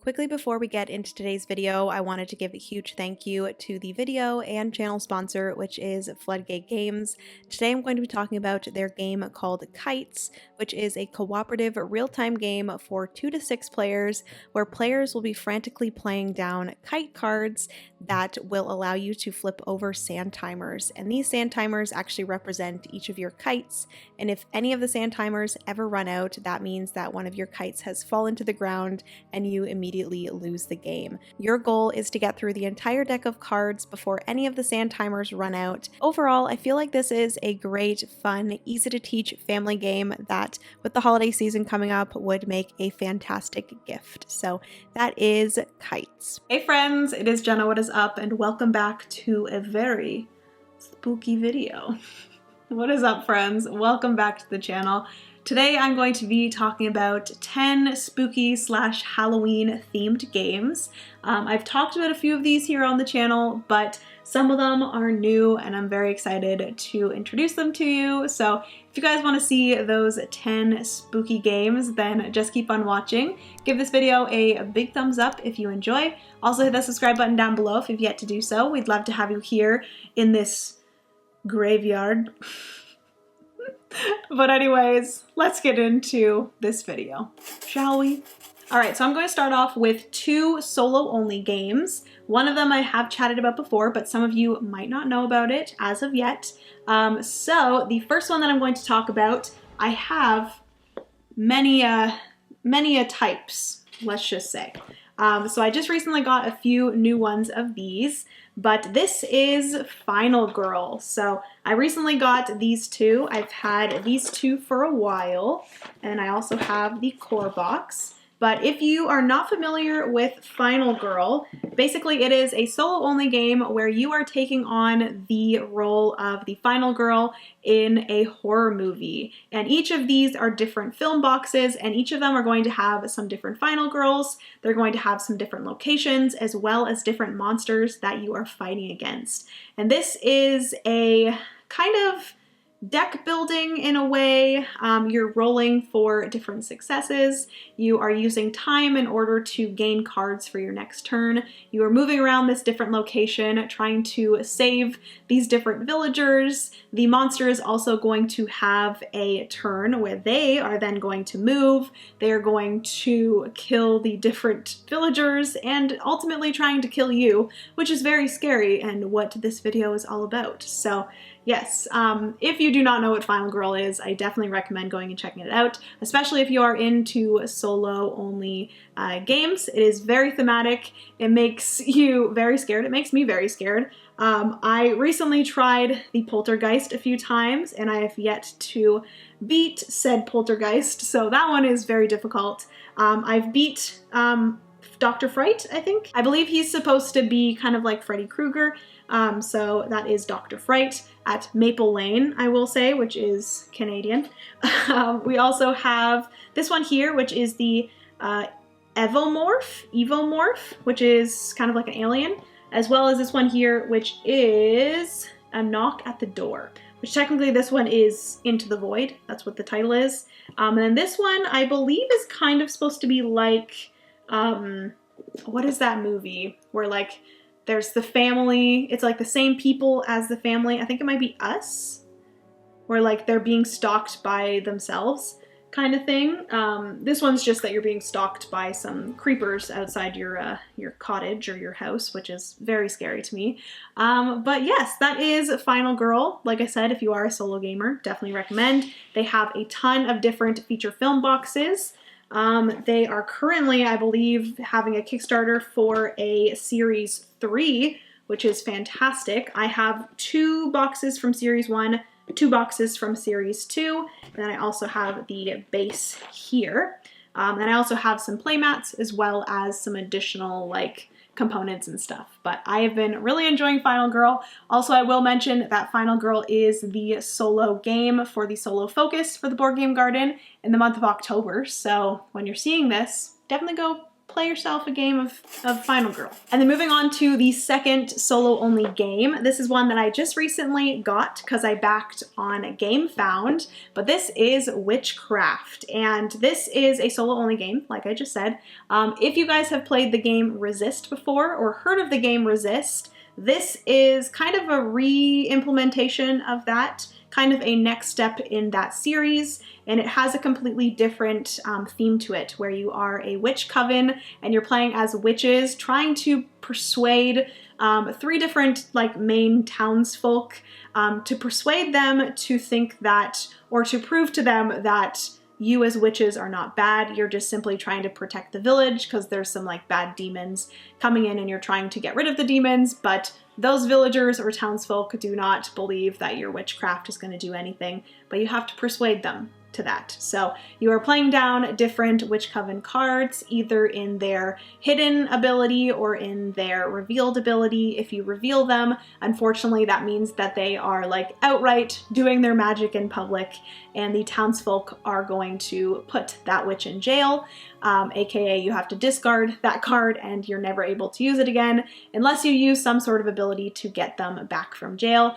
Quickly before we get into today's video, I wanted to give a huge thank you to the video and channel sponsor, which is Floodgate Games. Today I'm going to be talking about their game called Kites, which is a cooperative real-time game for 2 to 6 players, where players will be frantically playing down kite cards that will allow you to flip over sand timers. And these sand timers actually represent each of your kites, and if any of the sand timers ever run out, that means that one of your kites has fallen to the ground and you immediately lose the game. Your goal is to get through the entire deck of cards before any of the sand timers run out. Overall, I feel like this is a great, fun, easy to teach family game that, with the holiday season coming up, would make a fantastic gift. So that is Kites. Hey friends, it is Jenna, what is up, and welcome back to a very spooky video. What is up, friends? Welcome back to the channel. Today I'm going to be talking about 10 spooky / Halloween themed games. I've talked about a few of these here on the channel, but some of them are new and I'm very excited to introduce them to you. So if you guys want to see those 10 spooky games, then just keep on watching. Give this video a big thumbs up if you enjoy. Also hit the subscribe button down below if you've yet to do so. We'd love to have you here in this graveyard. But anyways, let's get into this video, shall we? Alright, so I'm going to start off with 2 solo-only games. One of them I have chatted about before, but some of you might not know about it as of yet. So the first one that I'm going to talk about, I have many types, let's just say. So I just recently got a few new ones of these, but this is Final Girl. So I recently got these 2. I've had these 2 for a while, and I also have the core box. But if you are not familiar with Final Girl, basically it is a solo-only game where you are taking on the role of the final girl in a horror movie. And each of these are different film boxes, and each of them are going to have some different final girls. They're going to have some different locations, as well as different monsters that you are fighting against. And this is a kind of deck building in a way. You're rolling for different successes. You are using time in order to gain cards for your next turn. You are moving around this different location trying to save these different villagers. The monster is also going to have a turn where they are then going to move. They are going to kill the different villagers and ultimately trying to kill you, which is very scary and what this video is all about. So yes, if you do not know what Final Girl is, I definitely recommend going and checking it out, especially if you are into solo-only games. It is very thematic. It makes you very scared. It makes me very scared. I recently tried the Poltergeist a few times, and I have yet to beat said Poltergeist, so that one is very difficult. I've beat Dr. Fright, I think. I believe he's supposed to be kind of like Freddy Krueger, so that is Dr. Fright at Maple Lane, I will say, which is Canadian. We also have this one here, which is the Evomorph, which is kind of like an alien, as well as this one here, which is A Knock at the Door, which technically this one is Into the Void. That's what the title is. And then this one, I believe, is kind of supposed to be like, what is that movie where like there's the family, it's like the same people as the family. I think it might be Us, where like they're being stalked by themselves kind of thing. This one's just that you're being stalked by some creepers outside your cottage or your house, which is very scary to me. But yes, that is Final Girl. Like I said, if you are a solo gamer, definitely recommend. They have a ton of different feature film boxes. They are currently, I believe, having a Kickstarter for a Series 3, which is fantastic. I have 2 boxes from Series 1, 2 boxes from Series 2, and then I also have the base here. And I also have some playmats as well as some additional like components and stuff. But I have been really enjoying Final Girl. Also, I will mention that Final Girl is the solo game for the solo focus for the Board Game Garden in the month of October. So when you're seeing this, definitely go play yourself a game of Final Girl. And then moving on to the second solo only game. This is one that I just recently got because I backed on GameFound, but this is Witchcraft. And this is a solo only game, like I just said. If you guys have played the game Resist before or heard of the game Resist, this is kind of a re-implementation of that, kind of a next step in that series, and it has a completely different theme to it, where you are a witch coven and you're playing as witches trying to persuade three different like main townsfolk to persuade them to think that, or to prove to them that you as witches are not bad. You're just simply trying to protect the village because there's some like bad demons coming in and you're trying to get rid of the demons, but those villagers or townsfolk do not believe that your witchcraft is going to do anything, but you have to persuade them to that. So you are playing down different Witch Coven cards, either in their hidden ability or in their revealed ability. If you reveal them, unfortunately that means that they are like outright doing their magic in public, and the townsfolk are going to put that witch in jail, aka you have to discard that card and you're never able to use it again unless you use some sort of ability to get them back from jail.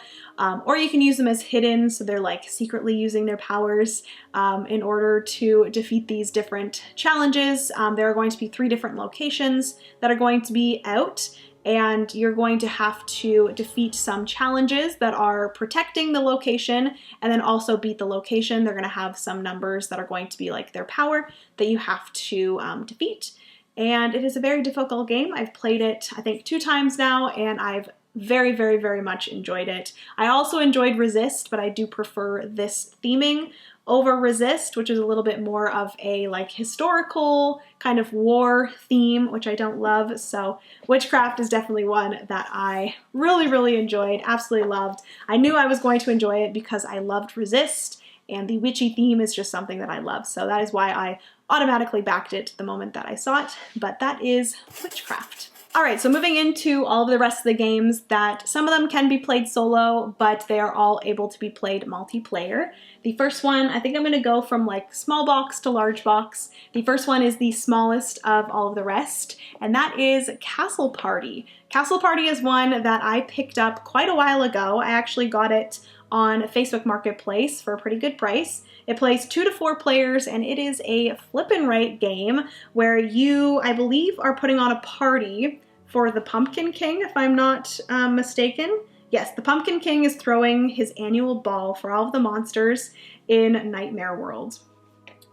Or you can use them as hidden, so they're like secretly using their powers in order to defeat these different challenges. There are going to be 3 different locations that are going to be out, and you're going to have to defeat some challenges that are protecting the location and then also beat the location. They're going to have some numbers that are going to be like their power that you have to defeat. And it is a very difficult game. I've played it, I think, 2 times now, and I've very, very, very much enjoyed it. I also enjoyed Resist, but I do prefer this theming over Resist, which is a little bit more of a like historical kind of war theme, which I don't love. So Witchcraft is definitely one that I really, really enjoyed, absolutely loved. I knew I was going to enjoy it because I loved Resist, and the witchy theme is just something that I love. So that is why I automatically backed it the moment that I saw it, but that is Witchcraft. All right, so moving into all of the rest of the games, that some of them can be played solo, but they are all able to be played multiplayer. The first one, I think I'm going to go from like small box to large box. The first one is the smallest of all of the rest, and that is Castle Party. Castle Party is one that I picked up quite a while ago. I actually got it on Facebook Marketplace for a pretty good price. It plays 2 to 4 players, and it is a flip and write game where you, I believe, are putting on a party for the Pumpkin King, if I'm not mistaken. Yes, the Pumpkin King is throwing his annual ball for all of the monsters in Nightmare World.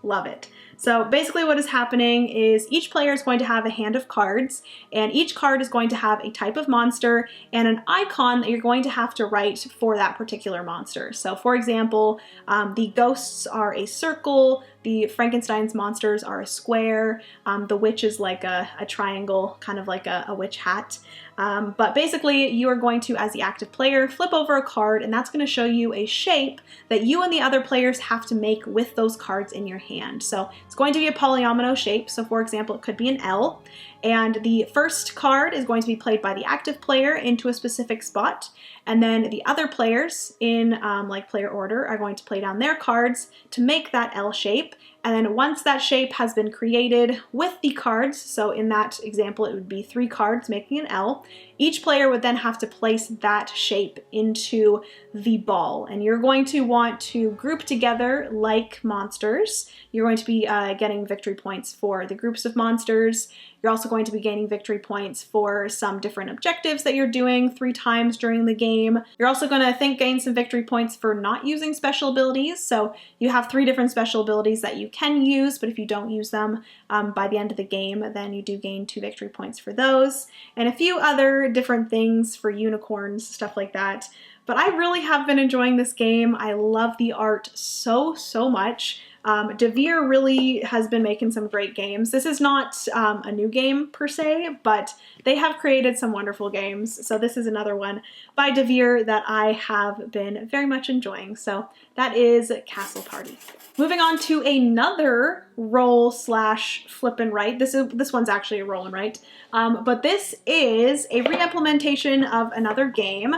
Love it. So basically what is happening is each player is going to have a hand of cards, and each card is going to have a type of monster and an icon that you're going to have to write for that particular monster. So for example, the ghosts are a circle, the Frankenstein's monsters are a square, the witch is like a triangle, kind of like a witch hat. But basically you are going to, as the active player, flip over a card, and that's going to show you a shape that you and the other players have to make with those cards in your hand. So it's going to be a polyomino shape. So for example, it could be an L, and the first card is going to be played by the active player into a specific spot, and then the other players in like player order are going to play down their cards to make that L shape. And then once that shape has been created with the cards, so in that example it would be 3 cards making an L, each player would then have to place that shape into the ball. And you're going to want to group together like monsters. You're going to be getting victory points for the groups of monsters. You're also going to be gaining victory points for some different objectives that you're doing 3 times during the game. You're also going to gain some victory points for not using special abilities. So you have 3 different special abilities that you can use, but if you don't use them by the end of the game, then you do gain 2 victory points for those, and a few other different things for unicorns, stuff like that. But I really have been enjoying this game. I love the art so much. Devere really has been making some great games. This is not a new game per se, but they have created some wonderful games. So this is another one by Devere that I have been very much enjoying. So that is Castle Party. Moving on to another roll slash flip and write. This one's actually a roll and write, but this is a re-implementation of another game,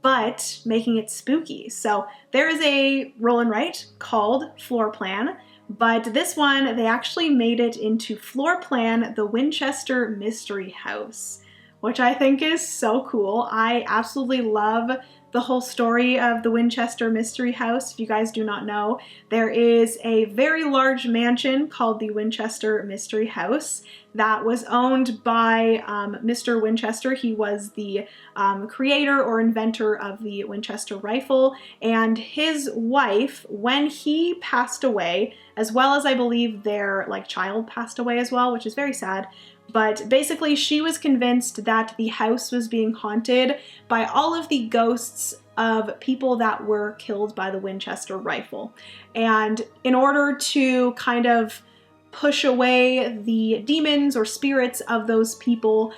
but making it spooky. So there is a roll and write called Floor Plan, but this one, they actually made it into floor plan, the Winchester Mystery House, which I think is so cool. I absolutely love the whole story of the Winchester Mystery House. If you guys do not know, there is a very large mansion called the Winchester Mystery House that was owned by Mr. Winchester. He was the creator or inventor of the Winchester rifle, and his wife, when he passed away, as well as I believe their child passed away as well, which is very sad. But basically she was convinced that the house was being haunted by all of the ghosts of people that were killed by the Winchester rifle. And in order to kind of push away the demons or spirits of those people,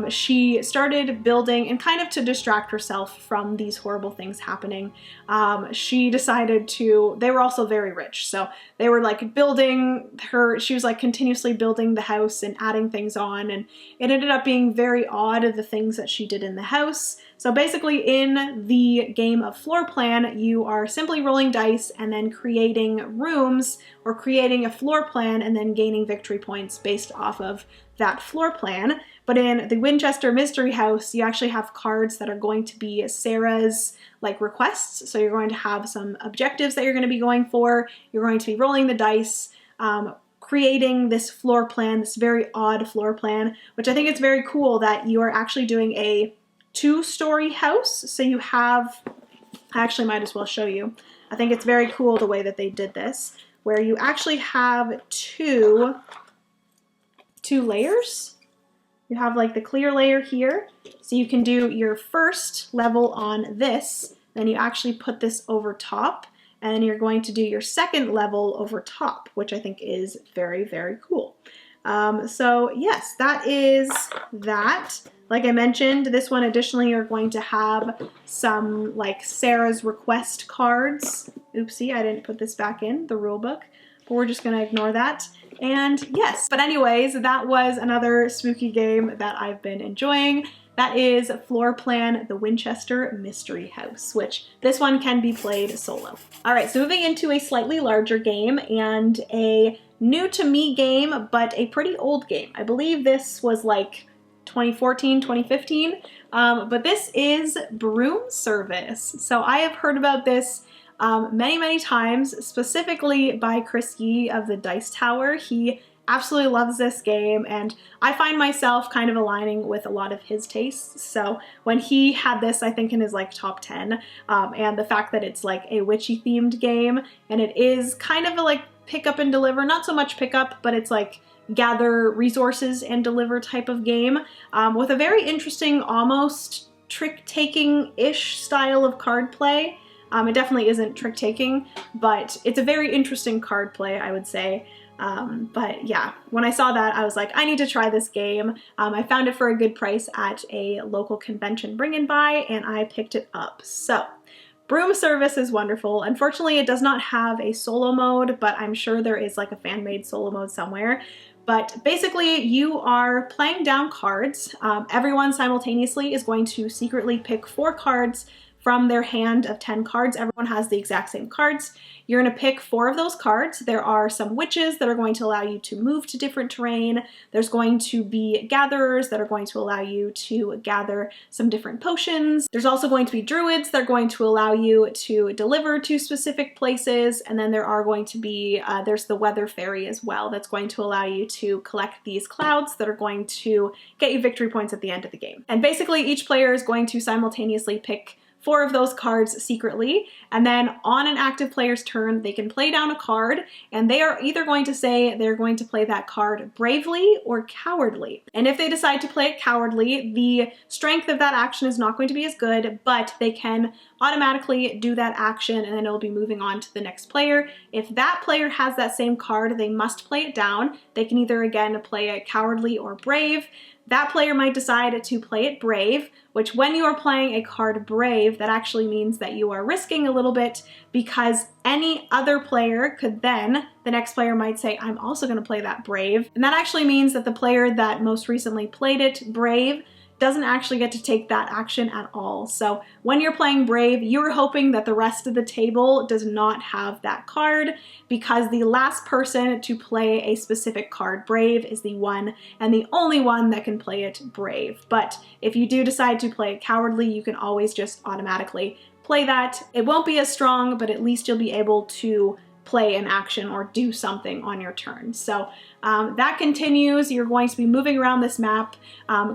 she started building, and kind of to distract herself from these horrible things happening, she decided to, they were also very rich, so they were building her, she was continuously building the house and adding things on, and it ended up being very odd, the things that she did in the house. So basically in the game of floor plan, you are simply rolling dice and then creating rooms or creating a floor plan and then gaining victory points based off of that floor plan. But in the Winchester Mystery House, you actually have cards that are going to be Sarah's requests. So you're going to have some objectives that you're going to be going for. You're going to be rolling the dice, creating this floor plan, this very odd floor plan, which I think it's very cool that you are actually doing a 2-story house. So you have, I actually might as well show you. I think it's very cool the way that they did this, where you actually have two layers. You have the clear layer here, so you can do your first level on this, then you actually put this over top, and then you're going to do your second level over top, which I think is very, very cool. So yes, that is that. Like I mentioned, this one additionally you're going to have some Sarah's request cards. Oopsie, I didn't put this back in the rule book, but we're just gonna ignore that. And yes, but anyways, that was another spooky game that I've been enjoying. That is Floor Plan, the Winchester Mystery House, which this one can be played solo. All right, so moving into a slightly larger game and a new to me game, but a pretty old game. I believe this was 2014, 2015, but this is Broom Service. So I have heard about this many, many times, specifically by Chris Yee of the Dice Tower. He absolutely loves this game, and I find myself kind of aligning with a lot of his tastes. So when he had this, I think in his top 10, and the fact that it's a witchy themed game, and it is kind of a pick up and deliver, not so much pick up, but it's gather resources and deliver type of game, with a very interesting, almost trick-taking-ish style of card play. It definitely isn't trick-taking, but it's a very interesting card play, I would say. But yeah, when I saw that, I was like, I need to try this game. I found it for a good price at a local convention bring and buy, and I picked it up. So Broom Service is wonderful. Unfortunately, it does not have a solo mode, but I'm sure there is a fan-made solo mode somewhere. But basically, you are playing down cards. Everyone simultaneously is going to secretly pick 4 cards from their hand of 10 cards. Everyone has the exact same cards. You're going to pick 4 of those cards. There are some witches that are going to allow you to move to different terrain. There's going to be gatherers that are going to allow you to gather some different potions. There's also going to be druids that are going to allow you to deliver to specific places. And then there are going to be, there's the weather fairy as well that's going to allow you to collect these clouds that are going to get you victory points at the end of the game. And basically each player is going to simultaneously pick 4 of those cards secretly, and then on an active player's turn, they can play down a card, and they are either going to say they're going to play that card bravely or cowardly. And if they decide to play it cowardly, the strength of that action is not going to be as good, but they can automatically do that action, and then it'll be moving on to the next player. If that player has that same card, they must play it down. They can either, again, play it cowardly or brave. That player might decide to play it brave, which when you are playing a card brave, that actually means that you are risking a little bit, because any other player could then, the next player might say, I'm also going to play that brave. And that actually means that the player that most recently played it brave doesn't actually get to take that action at all. So when you're playing Brave, you're hoping that the rest of the table does not have that card, because the last person to play a specific card Brave is the one and the only one that can play it Brave. But if you do decide to play it Cowardly, you can always just automatically play that. It won't be as strong, but at least you'll be able to play an action or do something on your turn. So that continues. You're going to be moving around this map,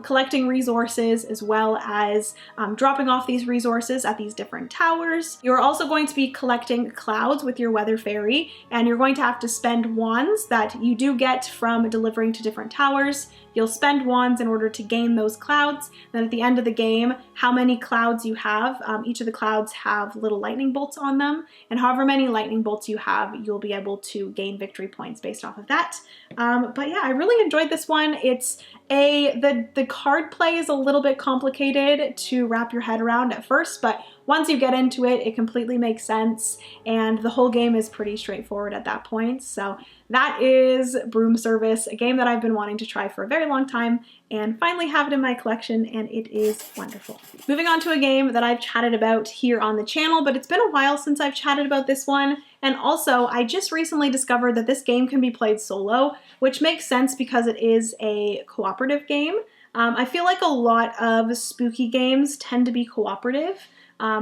collecting resources, as well as dropping off these resources at these different towers. You're also going to be collecting clouds with your weather fairy, and you're going to have to spend wands that you do get from delivering to different towers. You'll spend wands in order to gain those clouds. Then at the end of the game, how many clouds you have, each of the clouds have little lightning bolts on them, and however many lightning bolts you have, you'll be able to gain victory points based off of that. But yeah, I really enjoyed this one. It's the card play is a little bit complicated to wrap your head around at first, but once you get into it, it completely makes sense, and the whole game is pretty straightforward at that point. So that is Broom Service, a game that I've been wanting to try for a very long time, and finally have it in my collection, and it is wonderful. Moving on to a game that I've chatted about here on the channel, but it's been a while since I've chatted about this one, and also I just recently discovered that this game can be played solo, which makes sense because it is a cooperative game. I feel like a lot of spooky games tend to be cooperative,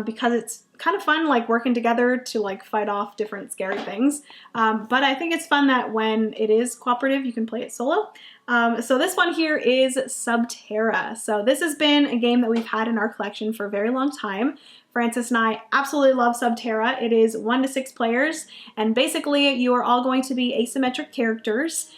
because it's kind of fun, like working together to like fight off different scary things. But I think it's fun that when it is cooperative, you can play it solo. So this one here is Subterra. So this has been a game that we've had in our collection for a very long time. Francis and I absolutely love Subterra. It is 1 to 6 players, and basically you are all going to be asymmetric characters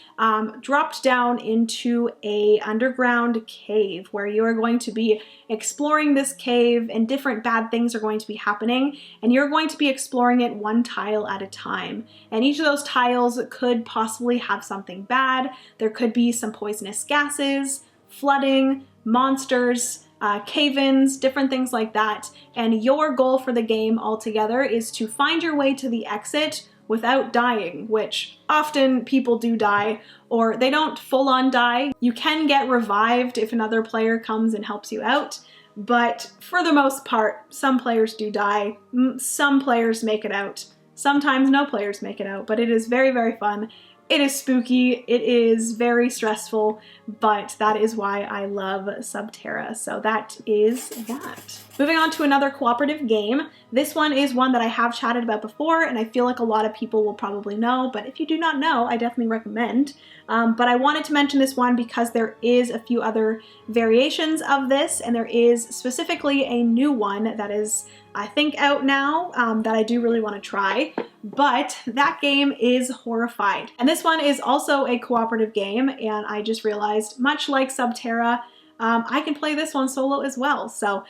dropped down into a underground cave where you are going to be exploring this cave, and different bad things are going to be happening, and you're going to be exploring it one tile at a time. And each of those tiles could possibly have something bad. There could be some poisonous gases, flooding, monsters, cave-ins, different things like that. And your goal for the game altogether is to find your way to the exit without dying, which often people do die, or they don't full-on die. You can get revived if another player comes and helps you out, but for the most part, some players do die. Some players make it out. Sometimes no players make it out, but it is very, very fun. It is spooky, it is very stressful, but that is why I love Subterra. So that is that. Moving on to another cooperative game. This one is one that I have chatted about before, and I feel like a lot of people will probably know, but if you do not know, I definitely recommend. But I wanted to mention this one because there is a few other variations of this, and there is specifically a new one that is, I think, out now that I do really want to try. But that game is Horrified. And this one is also a cooperative game, and I just realized, much like Subterra, I can play this one solo as well, so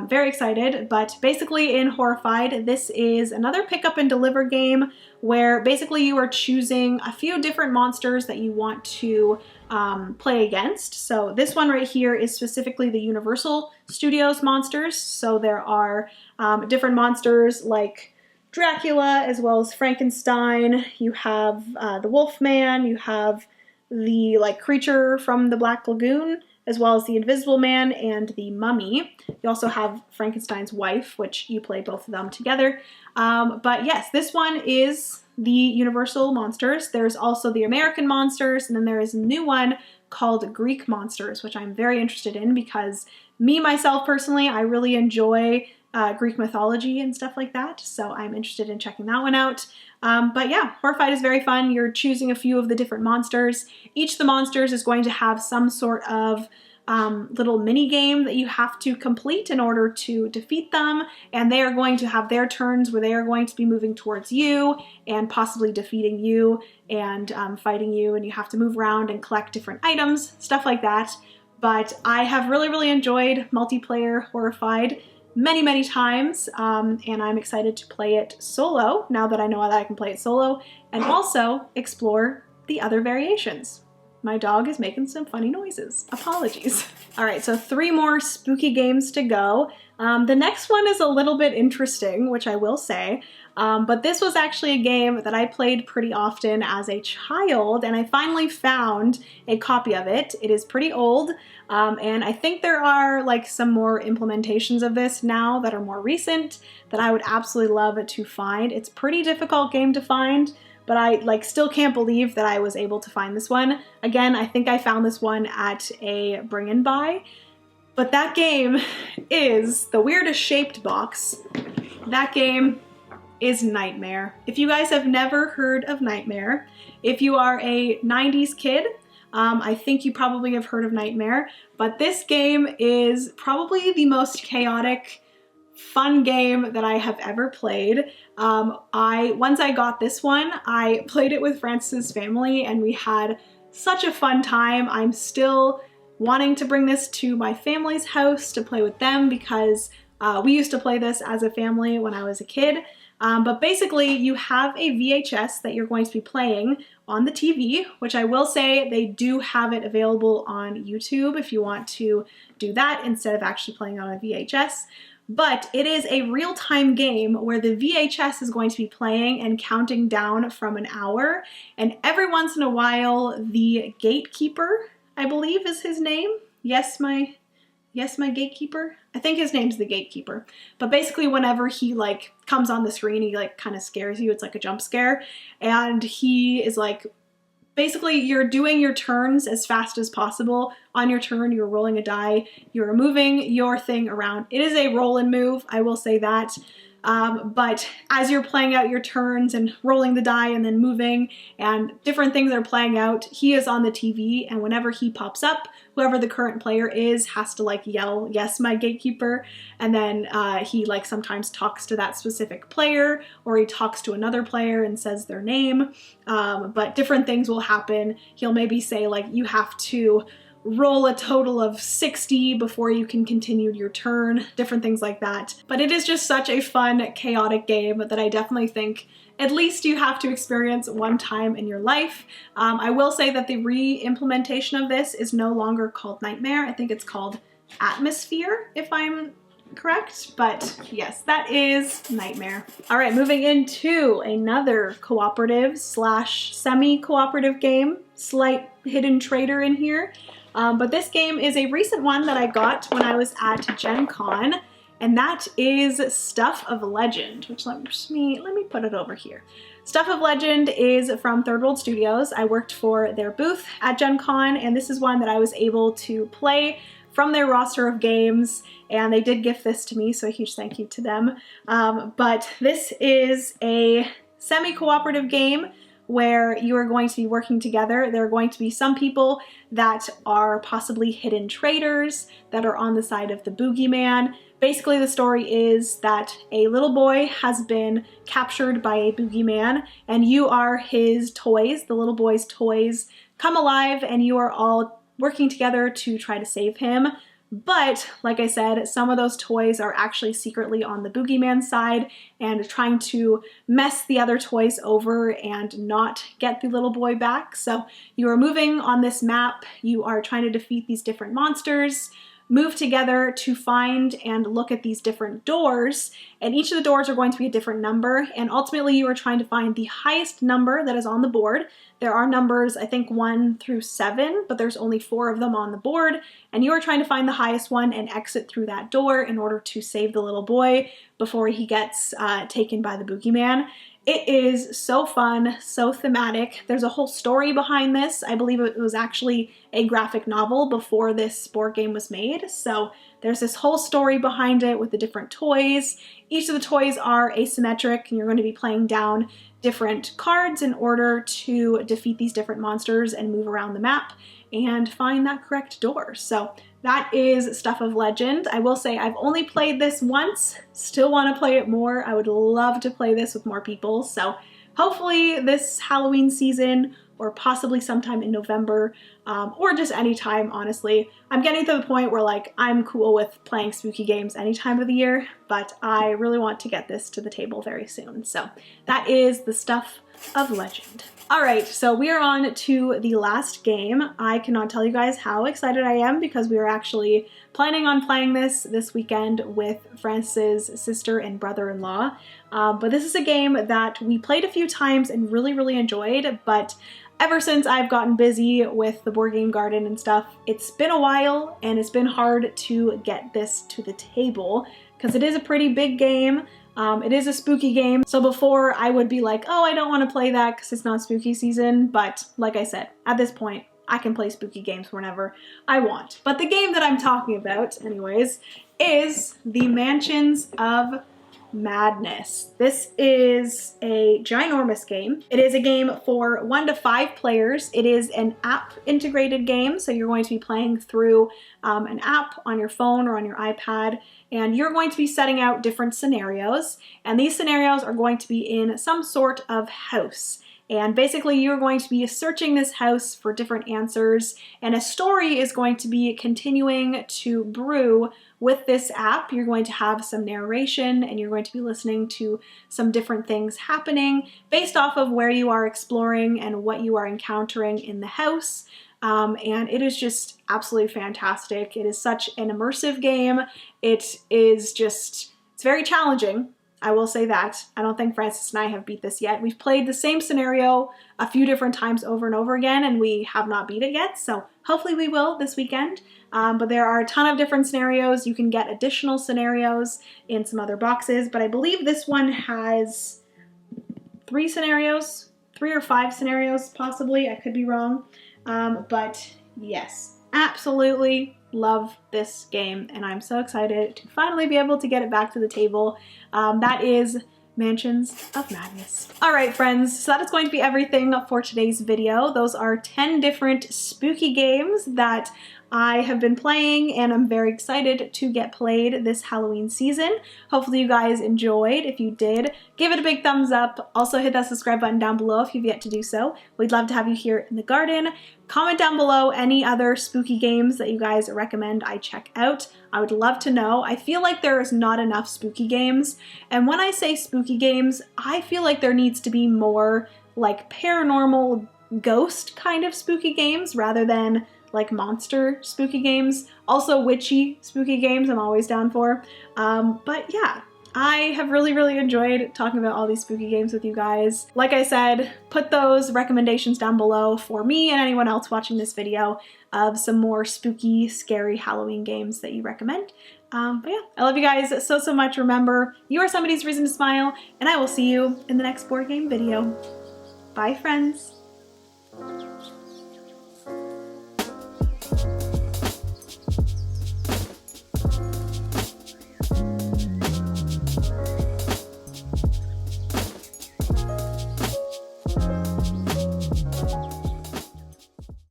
very excited. But basically in Horrified, this is another pick up and deliver game where basically you are choosing a few different monsters that you want to play against. So this one right here is specifically the Universal Studios monsters. So there are different monsters like Dracula, as well as Frankenstein. You have the Wolfman, you have the creature from the Black Lagoon, as well as the Invisible Man and the Mummy. You also have Frankenstein's wife, which you play both of them together. But yes, this one is the Universal monsters. There's also the American monsters, and then there is a new one called Greek monsters, which I'm very interested in because myself personally, I really enjoy Greek mythology and stuff like that, so I'm interested in checking that one out. But yeah, Horrified is very fun. You're choosing a few of the different monsters. Each of the monsters is going to have some sort of little mini game that you have to complete in order to defeat them, and they are going to have their turns where they are going to be moving towards you and possibly defeating you and fighting you, and you have to move around and collect different items, stuff like that. But I have really enjoyed multiplayer Horrified many times, and I'm excited to play it solo now that I know that I can play it solo, and also explore the other variations. My dog is making some funny noises. Apologies. All right, so 3 more spooky games to go. The next one is a little bit interesting, which I will say. But this was actually a game that I played pretty often as a child, and I finally found a copy of it. It is pretty old, and I think there are like some more implementations of this now that are more recent that I would absolutely love to find. It's a pretty difficult game to find, but I still can't believe that I was able to find this one. Again, I think I found this one at a bring and buy, but that game is the weirdest shaped box. That game is Nightmare. If you guys have never heard of Nightmare, if you are a 90s kid, I think you probably have heard of Nightmare, but this game is probably the most chaotic, fun game that I have ever played. Once I got this one, I played it with Francis's family and we had such a fun time. I'm still wanting to bring this to my family's house to play with them because we used to play this as a family when I was a kid. But basically you have a VHS that you're going to be playing on the TV, which I will say they do have it available on YouTube if you want to do that instead of actually playing on a VHS. But it is a real-time game where the VHS is going to be playing and counting down from an hour, and every once in a while the gatekeeper, I believe is his name. Yes, my gatekeeper. I think his name's the gatekeeper. But basically whenever he comes on the screen, he kind of scares you. It's like a jump scare. And he is basically you're doing your turns as fast as possible. On your turn, you're rolling a die. You're moving your thing around. It is a roll and move, I will say that. But as you're playing out your turns and rolling the die and then moving and different things are playing out, he is on the TV, and whenever he pops up, whoever the current player is has to yell, "Yes, my gatekeeper," and then he sometimes talks to that specific player, or he talks to another player and says their name, but different things will happen. He'll maybe say you have to roll a total of 60 before you can continue your turn, different things like that. But it is just such a fun, chaotic game that I definitely think at least you have to experience one time in your life. I will say that the re-implementation of this is no longer called Nightmare. I think it's called Atmosphere, if I'm correct, but yes, that is Nightmare. All right, moving into another cooperative slash semi-cooperative game, slight hidden traitor in here. But this game is a recent one that I got when I was at Gen Con, and that is Stuff of Legend, which let me put it over here. Stuff of Legend is from Third World Studios. I worked for their booth at Gen Con, and this is one that I was able to play from their roster of games, and they did gift this to me, so a huge thank you to them. But this is a semi-cooperative game where you are going to be working together. There are going to be some people that are possibly hidden traitors that are on the side of the boogeyman. Basically, the story is that a little boy has been captured by a boogeyman, and you are his toys. The little boy's toys come alive, and you are all working together to try to save him. But, like I said, some of those toys are actually secretly on the boogeyman side and trying to mess the other toys over and not get the little boy back. So you are moving on this map, you are trying to defeat these different monsters, move together to find and look at these different doors, and each of the doors are going to be a different number, and ultimately you are trying to find the highest number that is on the board. There are numbers, I think 1 through 7, but there's only 4 of them on the board, and you are trying to find the highest one and exit through that door in order to save the little boy before he gets taken by the boogeyman. It is so fun, so thematic. There's a whole story behind this. I believe it was actually a graphic novel before this board game was made. So there's this whole story behind it with the different toys. Each of the toys are asymmetric, and you're going to be playing down different cards in order to defeat these different monsters and move around the map and find that correct door. So that is Stuff of Legend. I will say I've only played this once, still want to play it more. I would love to play this with more people. So hopefully this Halloween season, or possibly sometime in November, or just any time, honestly. I'm getting to the point where I'm cool with playing spooky games any time of the year, but I really want to get this to the table very soon. So that is the Stuff of Legend. All right, so we are on to the last game. I cannot tell you guys how excited I am because we are actually planning on playing this weekend with Francis's sister and brother-in-law. But this is a game that we played a few times and really enjoyed, but ever since I've gotten busy with the board game garden and stuff, it's been a while and it's been hard to get this to the table because it is a pretty big game. It is a spooky game, so before I would be like, oh, I don't want to play that because it's not spooky season, but like I said, at this point, I can play spooky games whenever I want. But the game that I'm talking about, anyways, is the Mansions of Madness. This is a ginormous game. It is a game for 1 to 5 players. It is an app integrated game, so you're going to be playing through an app on your phone or on your iPad, and you're going to be setting out different scenarios, and these scenarios are going to be in some sort of house. And basically you're going to be searching this house for different answers, and a story is going to be continuing to brew with this app. You're going to have some narration and you're going to be listening to some different things happening based off of where you are exploring and what you are encountering in the house. And it is just absolutely fantastic. It is such an immersive game. It's very challenging. I will say that. I don't think Francis and I have beat this yet. We've played the same scenario a few different times over and over again, and we have not beat it yet, so hopefully we will this weekend. But there are a ton of different scenarios. You can get additional scenarios in some other boxes, but I believe this one has 3 scenarios, 3 or 5 scenarios possibly. I could be wrong. But yes, absolutely love this game, and I'm so excited to finally be able to get it back to the table. That is Mansions of Madness. All right, friends, so that is going to be everything for today's video. Those are 10 different spooky games that I have been playing and I'm very excited to get played this Halloween season. Hopefully you guys enjoyed. If you did, give it a big thumbs up. Also hit that subscribe button down below if you've yet to do so. We'd love to have you here in the garden. Comment down below any other spooky games that you guys recommend I check out. I would love to know. I feel like there is not enough spooky games. And when I say spooky games, I feel like there needs to be more like paranormal ghost kind of spooky games rather than like monster spooky games. Also witchy spooky games I'm always down for. But yeah, I have really enjoyed talking about all these spooky games with you guys. Like I said, put those recommendations down below for me and anyone else watching this video of some more spooky, scary Halloween games that you recommend. But yeah, I love you guys so much. Remember, you are somebody's reason to smile, and I will see you in the next board game video. Bye, friends.